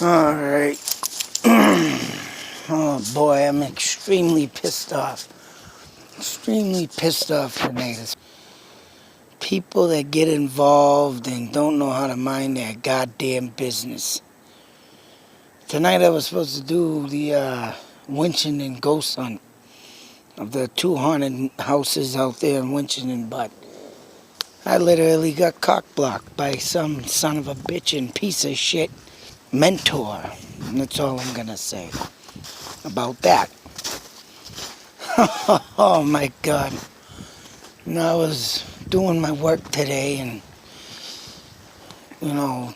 Alright. Oh boy, I'm extremely pissed off. Extremely pissed off tonight. People that get involved and don't know how to mind their goddamn business. Tonight I was supposed to do the winching and ghost hunt of the 2 haunted houses out there in Winchton, but I literally got cock-blocked by some son of a bitch and piece of shit mentor. And that's all I'm gonna say about that. Oh my God. And I was doing my work today and,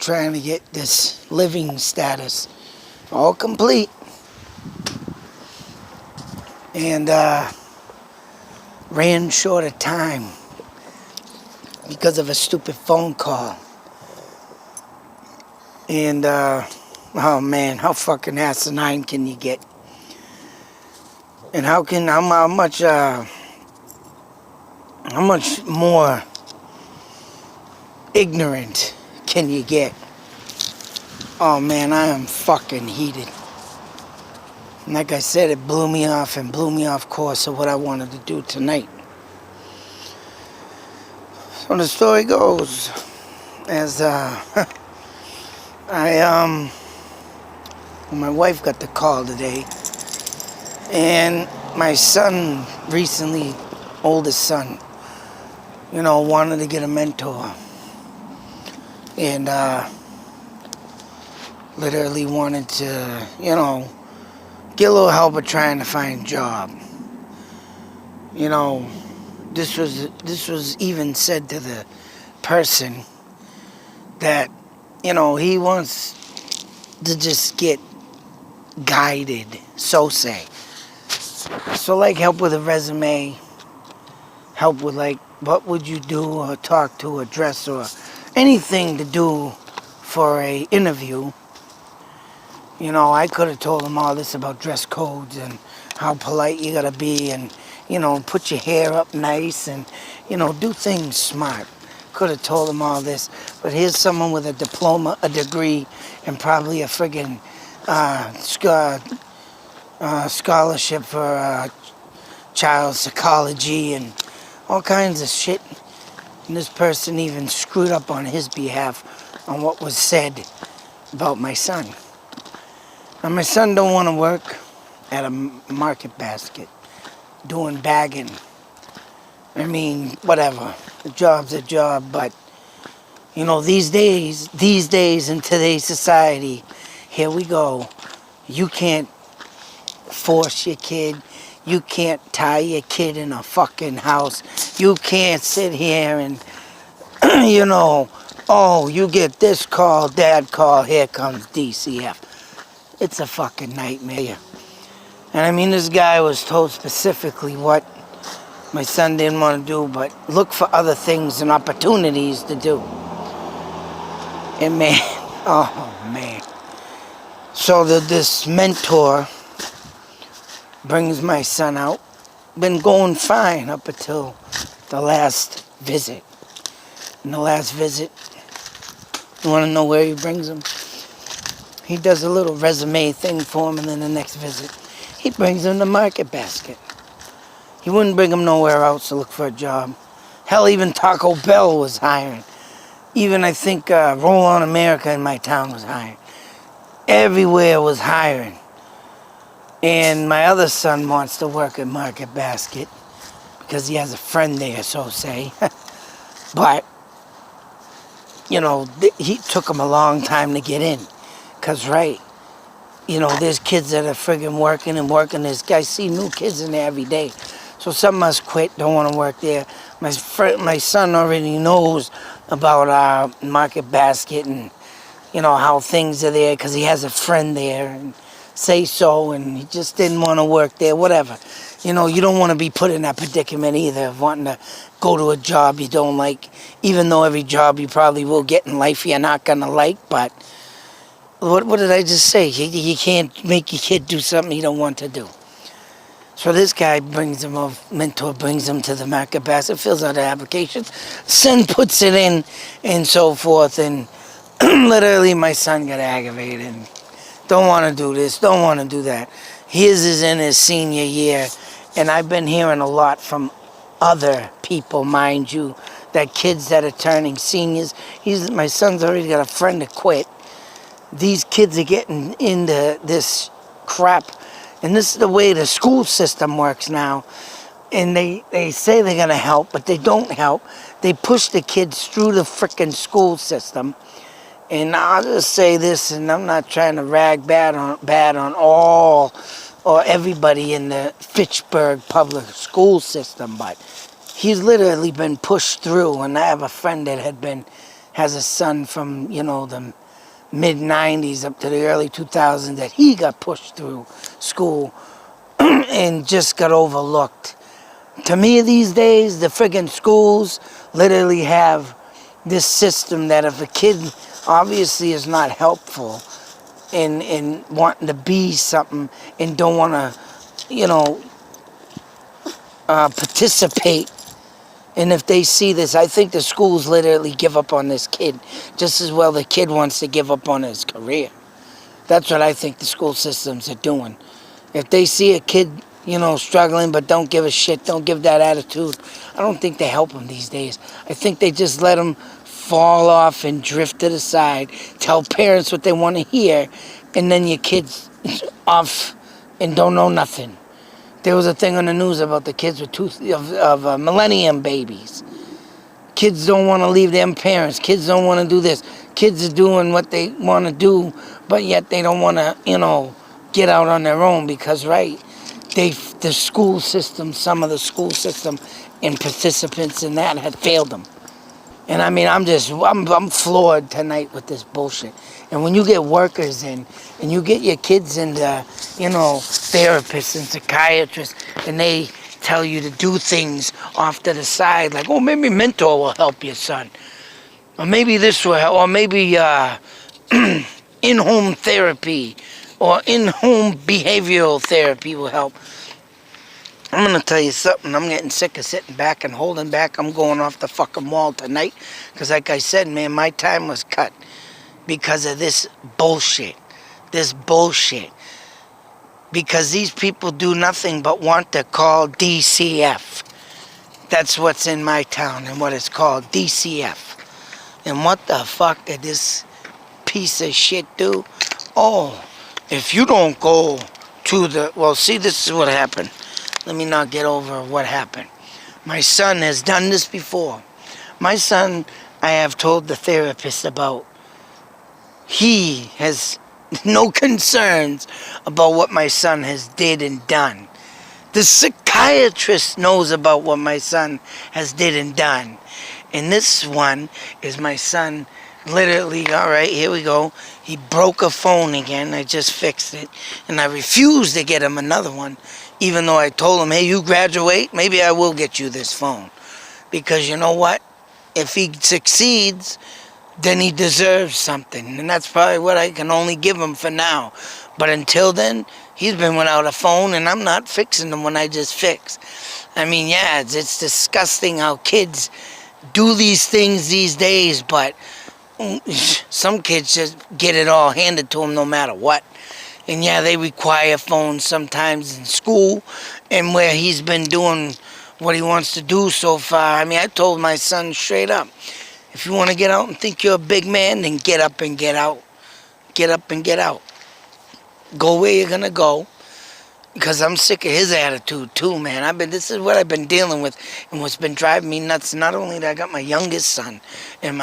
trying to get this living status all complete. And ran short of time because of a stupid phone call. And oh man, how fucking asinine can you get? And how much more ignorant can you get? Oh man, I am fucking heated. And like I said, it blew me off course of what I wanted to do tonight. So the story goes, as my wife got the call today, and my son recently, oldest son, wanted to get a mentor, and literally wanted to, get a little help with trying to find a job. This was even said to the person that, he wants to just get guided, so say. So like help with a resume, help with like what would you do or talk to or dress or anything to do for a interview. I could have told him all this about dress codes and how polite you gotta be and, put your hair up nice and, do things smart. Could have told him all this, but here's someone with a diploma, a degree, and probably a friggin' scholarship for child psychology and all kinds of shit. And this person even screwed up on his behalf on what was said about my son. Now my son don't want to work at a market basket doing bagging. I mean, whatever. A job's a job, but these days in today's society, here we go. You can't force your kid. You can't tie your kid in a fucking house. You can't sit here and, oh, you get this call, dad call, here comes DCF. It's a fucking nightmare. And I mean, this guy was told specifically what my son didn't want to do, but look for other things and opportunities to do. And man, oh man. So this mentor brings my son out. Been going fine up until the last visit. And the last visit, you want to know where he brings him? He does a little resume thing for him, and then the next visit, he brings him to Market Basket. He wouldn't bring him nowhere else to look for a job. Hell, even Taco Bell was hiring. Even, I think, Roll On America in my town was hiring. Everywhere was hiring. And my other son wants to work at Market Basket because he has a friend there, so say. But, he took him a long time to get in. Because, right, there's kids that are friggin' working. I see new kids in there every day. So some must quit, don't want to work there. My son already knows about Market Basket and, how things are there because he has a friend there and say so, and he just didn't want to work there, whatever. You don't want to be put in that predicament either of wanting to go to a job you don't like, even though every job you probably will get in life you're not going to like, but what did I just say? You can't make your kid do something he don't want to do. So this guy mentor brings him to the Market Basket, fills out an application, son puts it in, and so forth, and literally my son got aggravated. And don't want to do this, don't want to do that. His is in his senior year, and I've been hearing a lot from other people, mind you, that kids that are turning seniors, my son's already got a friend that quit. These kids are getting into this crap, and this is the way the school system works now. And they say they're going to help, but they don't help. They push the kids through the frickin' school system. And I'll just say this, and I'm not trying to rag bad on all or everybody in the Fitchburg public school system, but he's literally been pushed through. And I have a friend that has a son from, the mid-90s up to the early 2000s that he got pushed through school and just got overlooked. To me these days, the friggin' schools literally have this system that if a kid obviously is not helpful in wanting to be something and don't want to, participate, and if they see this, I think the schools literally give up on this kid just as well the kid wants to give up on his career. That's what I think the school systems are doing. If they see a kid, struggling but don't give a shit, don't give that attitude, I don't think they help them these days. I think they just let them fall off and drift to the side, tell parents what they want to hear, and then your kid's off and don't know nothing. There was a thing on the news about the kids with millennium babies. Kids don't want to leave their parents. Kids don't want to do this. Kids are doing what they want to do, but yet they don't want to, get out on their own because, the school system, some of the school system and participants in that had failed them. And I mean, I'm floored tonight with this bullshit. And when you get workers in, and you get your kids into, therapists and psychiatrists, and they tell you to do things off to the side, like, oh, maybe mentor will help your son. Or maybe this will help, or maybe in-home therapy, or in-home behavioral therapy will help. I'm going to tell you something. I'm getting sick of sitting back and holding back. I'm going off the fucking wall tonight. Because like I said, man, my time was cut because of this bullshit. This bullshit. Because these people do nothing but want to call DCF. That's what's in my town and what it's called, DCF. And what the fuck did this piece of shit do? Oh, if you don't go to the... Well, see, this is what happened. Let me not get over what happened. My son has done this before. My son, I have told the therapist about. He has no concerns about what my son has did and done. The psychiatrist knows about what my son has did and done. And this one is my son literally, all right, here we go. He broke a phone again. I just fixed it. And I refused to get him another one. Even though I told him, hey, you graduate, maybe I will get you this phone. Because you know what? If he succeeds, then he deserves something. And that's probably what I can only give him for now. But until then, he's been without a phone, and I'm not fixing them when I just fix. I mean, yeah, it's disgusting how kids do these things these days, but some kids just get it all handed to them no matter what. And yeah, they require phones sometimes in school, and where he's been doing what he wants to do so far. I mean, I told my son straight up, if you want to get out and think you're a big man, then get up and get out. Get up and get out. Go where you're going to go. Because I'm sick of his attitude too, man. This is what I've been dealing with, and what's been driving me nuts. Not only that I got my youngest son, and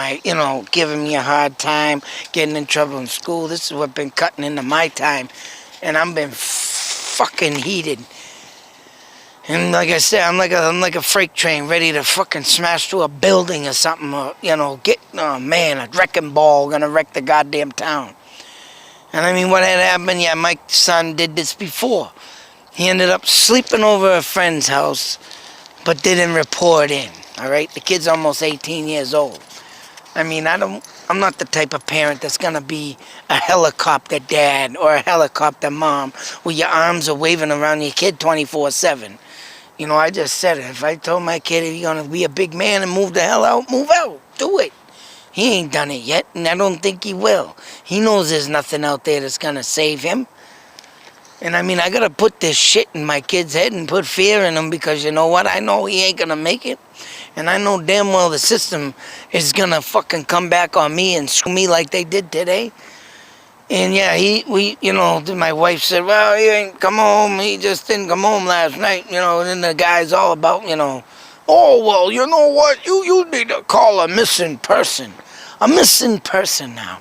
giving me a hard time, getting in trouble in school. This is what's been cutting into my time, and I've been fucking heated. And like I said, I'm like a freight train ready to fucking smash through a building or something, or oh man, a wrecking ball gonna wreck the goddamn town. And I mean, what had happened? Yeah, my son did this before. He ended up sleeping over a friend's house, but didn't report in, all right? The kid's almost 18 years old. I mean, I'm not the type of parent that's going to be a helicopter dad or a helicopter mom where your arms are waving around your kid 24/7. I just said it. If I told my kid, if you're going to be a big man and move the hell out, move out. Do it. He ain't done it yet, and I don't think he will. He knows there's nothing out there that's gonna save him. And I mean, I gotta put this shit in my kid's head and put fear in him, because you know what? I know he ain't gonna make it. And I know damn well the system is gonna fucking come back on me and screw me like they did today. And yeah, my wife said, well, he ain't come home. He just didn't come home last night, and then the guy's all about, oh, well, you know what? You need to call a missing person. A missing person now.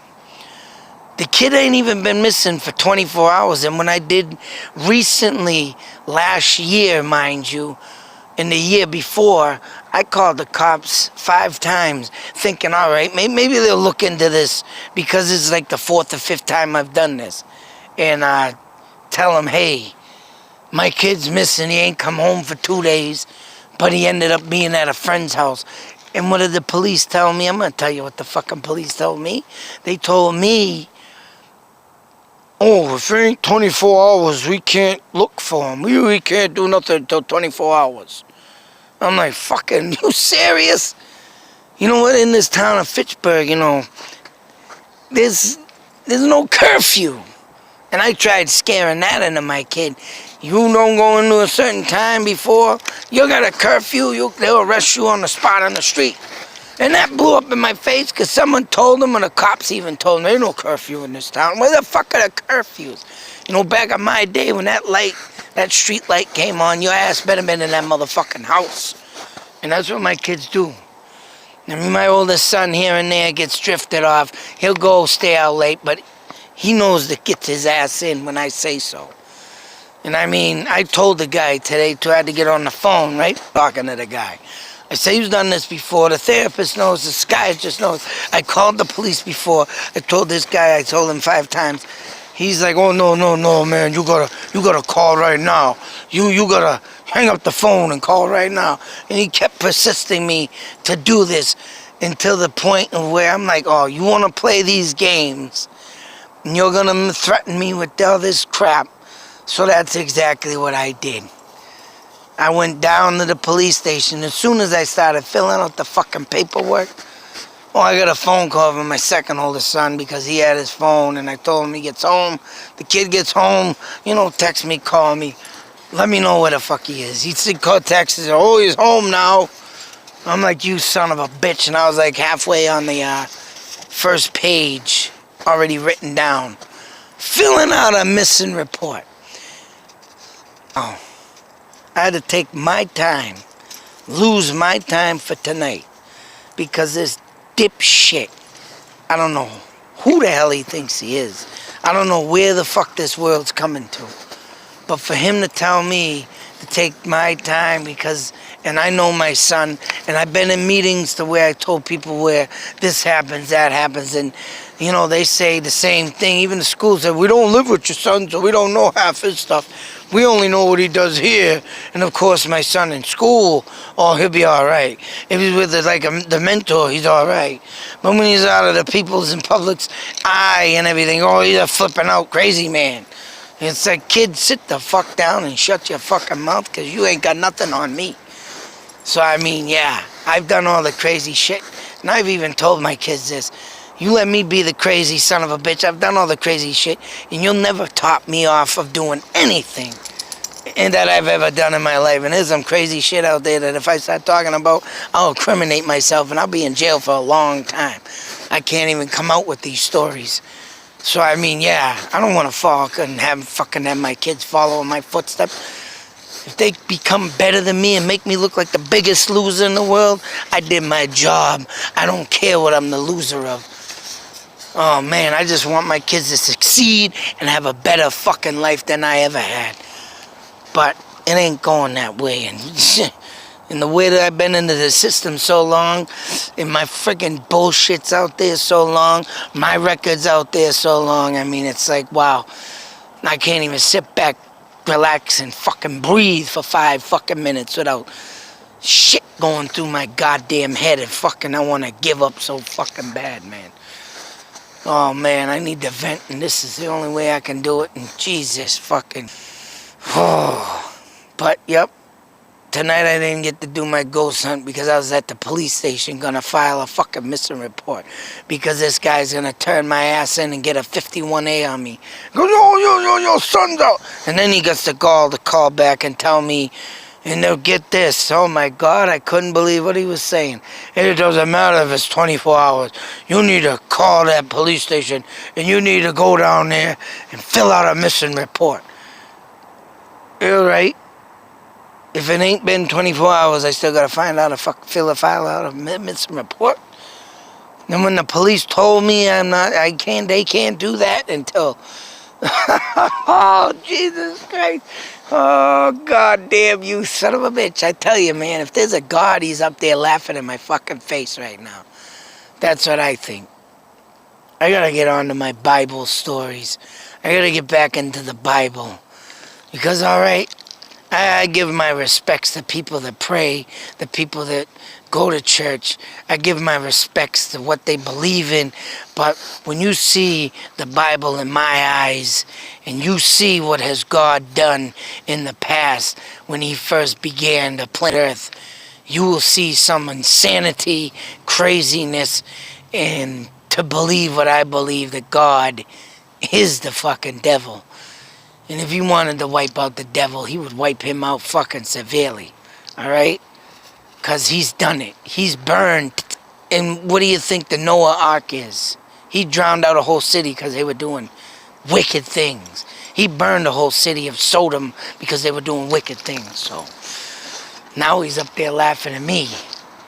The kid ain't even been missing for 24 hours. And when I did recently, last year, mind you, and the year before, I called the cops 5 times thinking, all right, maybe they'll look into this, because it's like the 4th or 5th time I've done this. And tell them, hey, my kid's missing. He ain't come home for 2 days, but he ended up being at a friend's house. And what did the police tell me? I'm going to tell you what the fucking police told me. They told me, oh, if it ain't 24 hours, we can't look for him. We can't do nothing until 24 hours. I'm like, fucking, you serious? You know what? In this town of Fitchburg, there's no curfew. And I tried scaring that into my kid. You don't go into a certain time before, you got a curfew, they'll arrest you on the spot on the street. And that blew up in my face, because someone told them, and the cops even told them, there's no curfew in this town. Where the fuck are the curfews? Back in my day, when that street light came on, your ass better been in that motherfucking house. And that's what my kids do. I mean, my oldest son here and there gets drifted off. He'll go stay out late, but he knows to get his ass in when I say so. And I mean, I told the guy today, tried to get on the phone, right? Talking to the guy. I say, he's done this before. The therapist knows. The psychiatrist knows. I called the police before. I told this guy, I told him 5 times. He's like, oh, no, man. You gotta call right now. You gotta hang up the phone and call right now. And he kept persisting me to do this until the point of where I'm like, oh, you want to play these games? And you're gonna threaten me with all this crap. So that's exactly what I did. I went down to the police station. As soon as I started filling out the fucking paperwork, I got a phone call from my second oldest son, because he had his phone, and I told him he gets home. The kid gets home, text me, call me, let me know where the fuck he is. He said, call, text, he said, oh, he's home now. I'm like, you son of a bitch. And I was like halfway on the first page, already written down, filling out a missing report. Oh. I had to take my time, lose my time for tonight, because this dipshit, I don't know who the hell he thinks he is. I don't know where the fuck this world's coming to. But for him to tell me to take my time, and I know my son, and I've been in meetings to where I told people where this happens, that happens, and they say the same thing. Even the school said, we don't live with your son, so we don't know half his stuff. We only know what he does here. And of course, my son in school, oh, he'll be all right. If he's with the mentor, he's all right. But when he's out of the people's and public's eye and everything, oh, he's a flipping out crazy man. It's like, kid, sit the fuck down and shut your fucking mouth, because you ain't got nothing on me. So, I mean, yeah, I've done all the crazy shit. And I've even told my kids this. You let me be the crazy son of a bitch. I've done all the crazy shit, and you'll never top me off of doing anything and that I've ever done in my life. And there's some crazy shit out there that if I start talking about, I'll incriminate myself, and I'll be in jail for a long time. I can't even come out with these stories. So, I mean, yeah, I don't want to fall and have my kids follow in my footsteps. If they become better than me and make me look like the biggest loser in the world, I did my job. I don't care what I'm the loser of. Oh, man, I just want my kids to succeed and have a better fucking life than I ever had. But it ain't going that way. And the way that I've been into the system so long, and my freaking bullshit's out there so long, my record's out there so long, I mean, it's like, wow, I can't even sit back, relax, and fucking breathe for 5 fucking minutes without shit going through my goddamn head, and fucking I want to give up so fucking bad, man. Oh, man, I need to vent, and this is the only way I can do it, and Jesus fucking... Oh, but, yep, tonight I didn't get to do my ghost hunt because I was at the police station gonna file a fucking missing report because this guy's gonna turn my ass in and get a 51A on me. Goes, oh, your son's out. And then he gets the gall to call back and tell me, and they'll get this. Oh my God, I couldn't believe what he was saying. It doesn't matter if it's 24 hours. You need to call that police station and you need to go down there and fill out a missing report. You're right. If it ain't been 24 hours, I still gotta fill a file out of missing report. And when the police told me they can't do that until, oh, Jesus Christ. Oh, God damn you, son of a bitch. I tell you, man, if there's a God, he's up there laughing in my fucking face right now. That's what I think. I gotta get on to my Bible stories. I gotta get back into the Bible. Because, all right, I give my respects to people that pray, the people that go to church. I give my respects to what they believe in. But when you see the Bible in my eyes, and you see what has God done in the past when he first began the planet Earth, you will see some insanity, craziness, and to believe what I believe, that God is the fucking devil. And if he wanted to wipe out the devil, he would wipe him out fucking severely. Alright? Because he's done it. He's burned. And what do you think the Noah Ark is? He drowned out a whole city because they were doing wicked things. He burned the whole city of Sodom because they were doing wicked things. So now he's up there laughing at me,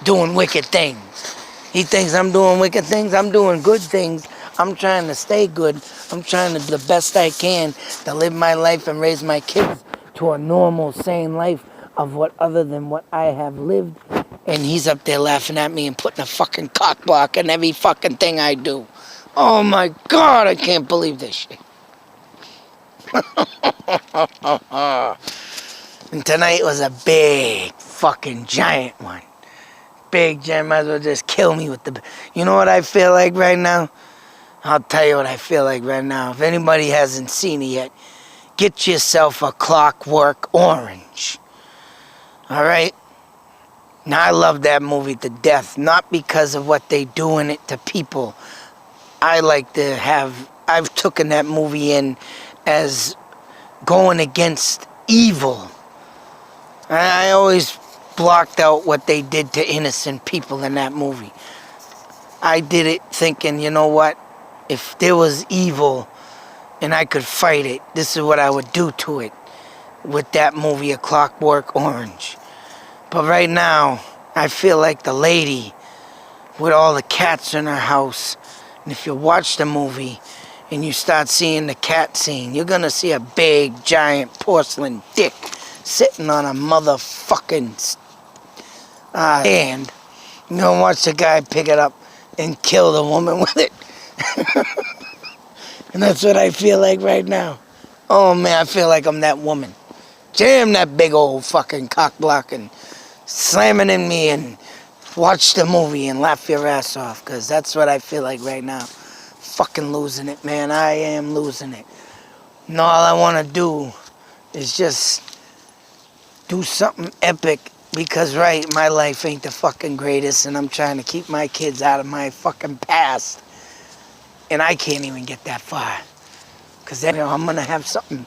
doing wicked things. He thinks I'm doing wicked things. I'm doing good things. I'm trying to stay good. I'm trying to do the best I can to live my life and raise my kids to a normal, sane life of what other than what I have lived. And he's up there laughing at me and putting a fucking cock block in every fucking thing I do. Oh my God, I can't believe this shit. And tonight was a big fucking giant one. Big giant, might as well just kill me with the... You know what I feel like right now? I'll tell you what I feel like right now. If anybody hasn't seen it yet, get yourself a Clockwork Orange. Alright? Now, I love that movie to death. Not because of what they do in it to people. I like to have... I've taken that movie in as going against evil. I always blocked out what they did to innocent people in that movie. I did it thinking, you know what? If there was evil and I could fight it, this is what I would do to it with that movie, A Clockwork Orange. But right now, I feel like the lady with all the cats in her house. And if you watch the movie and you start seeing the cat scene, you're going to see a big, giant porcelain dick sitting on a motherfucking hand. You're going to watch the guy pick it up and kill the woman with it. And that's what I feel like right now. Oh man, I feel like I'm that woman. Jam that big old fucking cock block and slam it in me and watch the movie and laugh your ass off. Because that's what I feel like right now. Fucking losing it, man. I am losing it. And all I want to do is just do something epic. Because, right, my life ain't the fucking greatest. And I'm trying to keep my kids out of my fucking past. And I can't even get that far. Because then, I'm going to have something,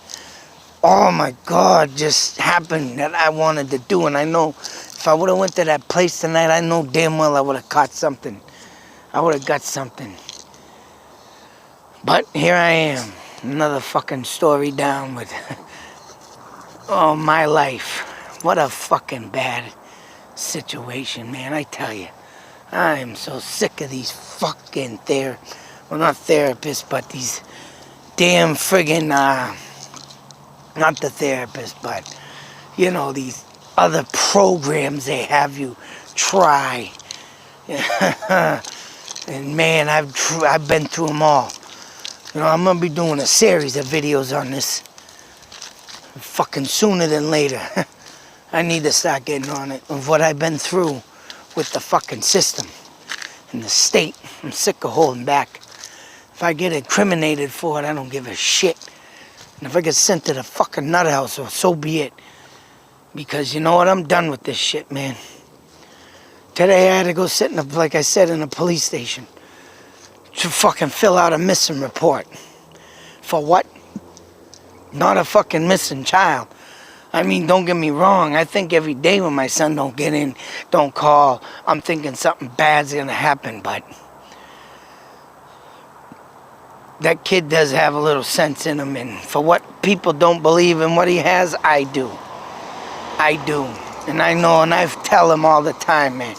oh my God, just happen that I wanted to do. And I know if I would have went to that place tonight, I know damn well I would have caught something. I would have got something. But here I am. Another fucking story down with, oh, my life. What a fucking bad situation, man. I tell you. I am so sick of these fucking well, not therapists, but these damn friggin', not the therapist, but, you know, these other programs they have you try. And man, I've been through them all. You know, I'm gonna be doing a series of videos on this fucking sooner than later. I need to start getting on it of what I've been through with the fucking system and the state. I'm sick of holding back. If I get incriminated for it, I don't give a shit. And if I get sent to the fucking nut house, well, so be it. Because you know what? I'm done with this shit, man. Today I had to go sit in like I said, in a police station to fucking fill out a missing report. For what? Not a fucking missing child. I mean, don't get me wrong. I think every day when my son don't get in, don't call, I'm thinking something bad's gonna happen, but that kid does have a little sense in him, and for what people don't believe in what he has, I do. I do. And I know, and I tell him all the time, man,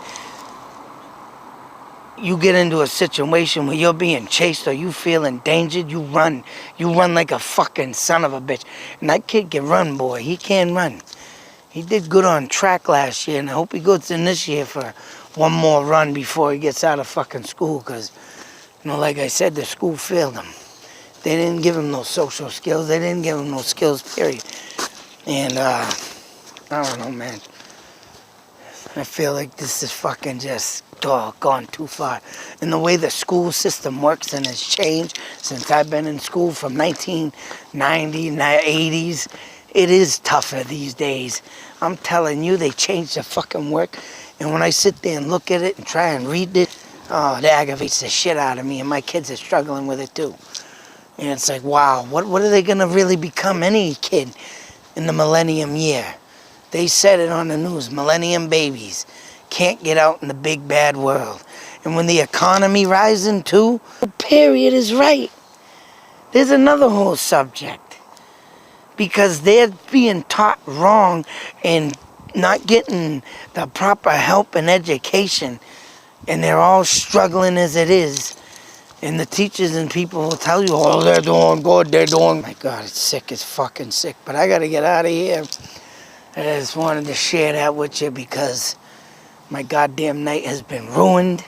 you get into a situation where you're being chased or you feel endangered, you run. You run like a fucking son of a bitch. And that kid can run, boy. He can run. He did good on track last year, and I hope he goes in this year for one more run before he gets out of fucking school, because, you know, like I said, the school failed him. They didn't give him no social skills. They didn't give him no skills, period. And, I don't know, man. I feel like this is fucking just gone too far. And the way the school system works and has changed since I've been in school from 1990, 80s, it is tougher these days. I'm telling you, they changed the fucking work. And when I sit there and look at it and try and read it, oh, it aggravates the shit out of me. And my kids are struggling with it too. And it's like, wow, what are they going to really become, any kid, in the millennium year? They said it on the news, millennium babies can't get out in the big bad world. And when the economy rising too, the period is right. There's another whole subject. Because they're being taught wrong and not getting the proper help and education. And they're all struggling as it is. And the teachers and people will tell you, oh, they're doing good, they're doing... My God, it's sick, it's fucking sick. But I gotta get out of here. I just wanted to share that with you because my goddamn night has been ruined.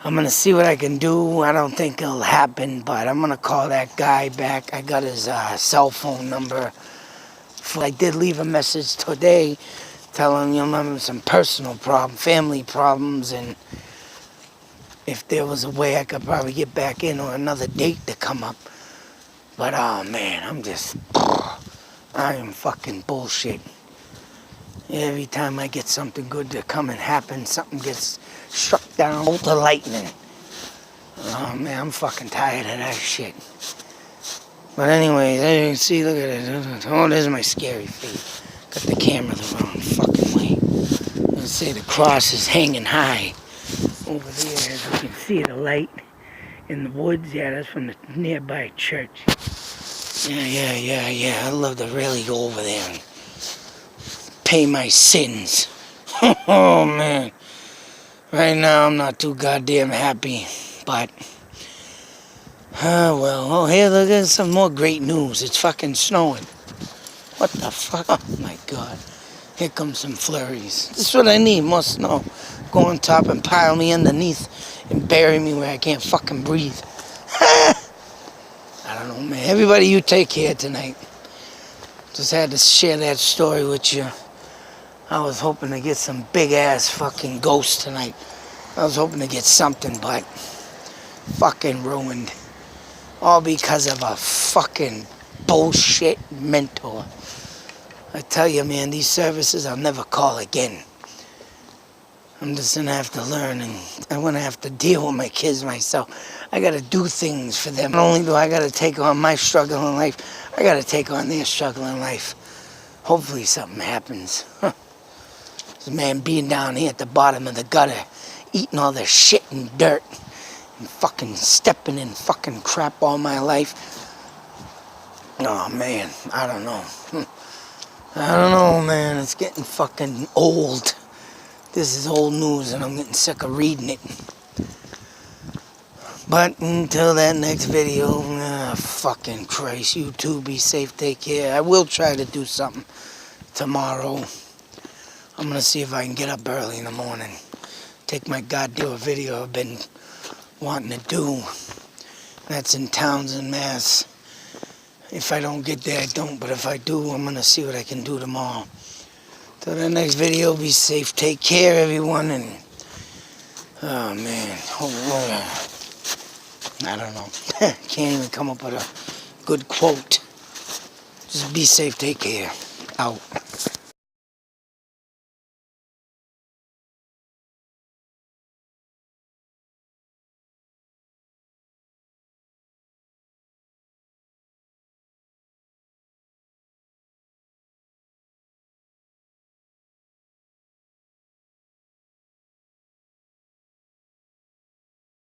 I'm going to see what I can do. I don't think it'll happen, but I'm going to call that guy back. I got his cell phone number. I did leave a message today telling him I'm having some personal problems, family problems, and if there was a way I could probably get back in or another date to come up. But, oh, man, I am fucking bullshit. Every time I get something good to come and happen, something gets struck down with the lightning. Oh man, I'm fucking tired of that shit. But anyway, there you can see, look at it. Oh, there's my scary face. Got the camera the wrong fucking way. Let's say the cross is hanging high. Over there, as you can see the light in the woods. Yeah, that's from the nearby church. Yeah. I'd love to really go over there and pay my sins. Oh, man. Right now, I'm not too goddamn happy, but... well, oh, here, look at some more great news. It's fucking snowing. What the fuck? Oh, my God. Here comes some flurries. This is what I need, more snow. Go on top and pile me underneath and bury me where I can't fucking breathe. I don't know, man. Everybody, you take care tonight. Just had to share that story with you. I was hoping to get some big-ass fucking ghosts tonight. I was hoping to get something, but fucking ruined. All because of a fucking bullshit mentor. I tell you, man, these services I'll never call again. I'm just gonna have to learn, and I'm gonna have to deal with my kids myself. I gotta do things for them. Not only do I gotta take on my struggle in life, I gotta take on their struggle in life. Hopefully something happens. This man being down here at the bottom of the gutter, eating all the shit and dirt, and fucking stepping in fucking crap all my life. Oh man, I don't know. I don't know, man. It's getting fucking old. This is old news and I'm getting sick of reading it. But until that next video, fucking Christ, you too, be safe, take care. I will try to do something tomorrow. I'm gonna see if I can get up early in the morning. Take my goddamn video I've been wanting to do. That's in Townsend, Mass. If I don't get there, I don't. But if I do, I'm gonna see what I can do tomorrow. Till the next video, be safe, take care, everyone, and oh man, I don't know. Can't even come up with a good quote. Just be safe, take care. Out.